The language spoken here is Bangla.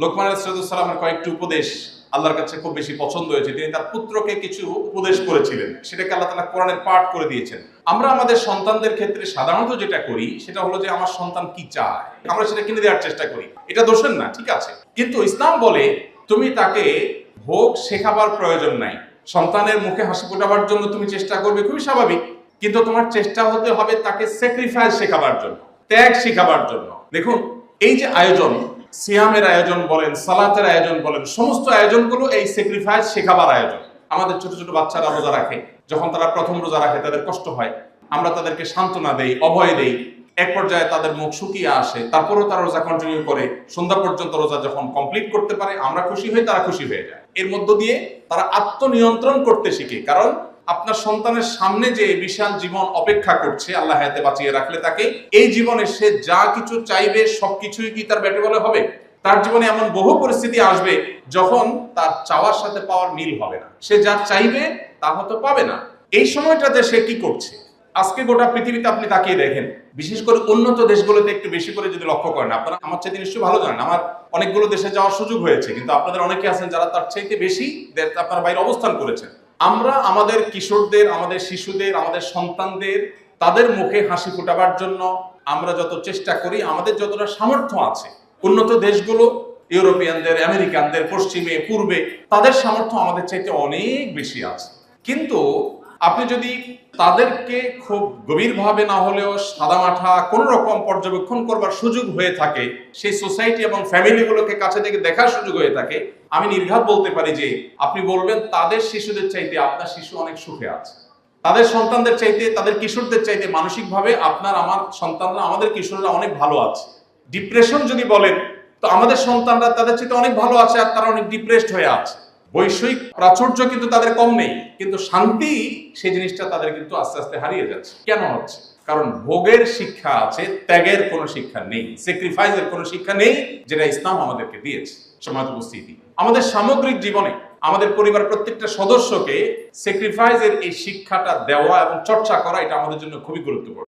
লোকমান আলাইহিস সালামের কয়েকটি উপদেশ আল্লাহর কাছে খুব বেশি পছন্দ হয়েছে। তিনি তার পুত্রকে কিছু উপদেশ করেছিলেন, সেটাকে আল্লাহ তাআলা কোরআনের পাঠ করে দিয়েছেন। আমরা আমাদের সন্তানদের ক্ষেত্রে সাধারণত যেটা করি সেটা হলো যে আমার সন্তান কি চায় আমরা সেটা কিনে দেওয়ার চেষ্টা করি। এটা দোষের না, ঠিক আছে, কিন্তু ইসলাম বলে তুমি তাকে ভোগ শেখাবার প্রয়োজন নাই। সন্তানের মুখে হাসি ফোটাবার জন্য তুমি চেষ্টা করবে, খুবই স্বাভাবিক, কিন্তু তোমার চেষ্টা হতে হবে তাকে স্যাক্রিফাইস শেখাবার জন্য, ত্যাগ শেখাবার জন্য। দেখুন, এই যে আয়োজন, সিয়ামের আয়োজন বলেন, সালাতের আয়োজন বলেন, সমস্ত আয়োজনগুলো এই স্যাক্রিফাইস শেখাবার আয়োজন। আমাদের ছোট ছোট বাচ্চারা রোজা রাখে, যখন তারা প্রথম রোজা রাখে তাদের কষ্ট হয়, আমরা তাদেরকে সান্ত্বনা দেই, অভয় দেই। এক পর্যায়ে তাদের মুখ শুকিয়ে আসে, তারপরেও তারা রোজা কন্টিনিউ করে, সন্ধ্যা পর্যন্ত রোজা যখন কমপ্লিট করতে পারে আমরা খুশি হই, তারা খুশি হয়ে যায়। এর মধ্য দিয়ে তারা আত্মনিয়ন্ত্রণ করতে শিখে। কারণ আপনার সন্তানের সামনে যে বিশাল জীবন অপেক্ষা করছে, আল্লাহ হায়াতে বাঁচিয়ে রাখলে তাকে, এই জীবনে সে যা কিছু চাইবে সবকিছুই কি তার ব্যাটে বলে হবে? তার জীবনে এমন বহু পরিস্থিতি আসবে যখন তার চাওয়ার সাথে পাওয়ার মিল হবে না, সে যা চাইবে তা হয়তো পাবে না। এই সময়টাতে সে কি করছে? আজকে গোটা পৃথিবীতে আপনি তাকিয়ে দেখেন, বিশেষ করে উন্নত দেশগুলোতে একটু বেশি করে যদি লক্ষ্য করেন, আপনারা আমার চাইতে নিশ্চয়ই ভালো জানেন, আমার অনেকগুলো দেশে যাওয়ার সুযোগ হয়েছে, কিন্তু আপনাদের অনেকে আছেন যারা তার চাইতে বেশি আপনার বাইরে অবস্থান করেছেন। আমরা আমাদের কিশোরদের, আমাদের শিশুদের, আমাদের সন্তানদের তাদের মুখে হাসি ফোটাবার জন্য আমরা যত চেষ্টা করি, আমাদের যতটা সামর্থ্য আছে, উন্নত দেশগুলো, ইউরোপিয়ানদের, আমেরিকানদের, পশ্চিমে, পূর্বে, তাদের সামর্থ্য আমাদের চাইতে অনেক বেশি আছে। কিন্তু আপনি যদি তাদেরকে খুব গভীরভাবে না হলেও সাদামাঠা কোন রকম পর্যবেক্ষণ করবার সুযোগ হয়ে থাকে, সেই সোসাইটি এবং ফ্যামিলিগুলোকে কাছে থেকে দেখার সুযোগ হয়ে থাকে, আমি নির্ঘাত বলতে পারি যে আপনি বলবেন তাদের শিশুদের চাইতে আপনার শিশু অনেক সুখে আছে। তাদের সন্তানদের চাইতে, তাদের কিশোরদের চাইতে মানসিকভাবে আপনার আমার সন্তানরা, আমাদের কিশোররা অনেক ভালো আছে। ডিপ্রেশন যদি বলেন, তো আমাদের সন্তানরা তাদের চাইতে অনেক ভালো আছে, আর তারা অনেক ডিপ্রেসড হয়ে আছে। বৈষয়িক প্রাচুর্য কিন্তু তাদের কম নেই, কিন্তু শান্তি, সেই জিনিসটা তাদের কিন্তু আস্তে আস্তে হারিয়ে যাচ্ছে। কেন হচ্ছে? কারণ ভোগের শিক্ষা আছে, ত্যাগের কোনো শিক্ষা নেই, স্যাক্রিফাইসের কোনো শিক্ষা নেই, যেটা ইসলাম আমাদেরকে দিয়েছে। সমাজ উপস্থিতি, আমাদের সামগ্রিক জীবনে আমাদের পরিবারের প্রত্যেকটা সদস্যকে স্যাক্রিফাইসের এই শিক্ষাটা দেওয়া এবং চর্চা করা, এটা আমাদের জন্য খুবই গুরুত্বপূর্ণ।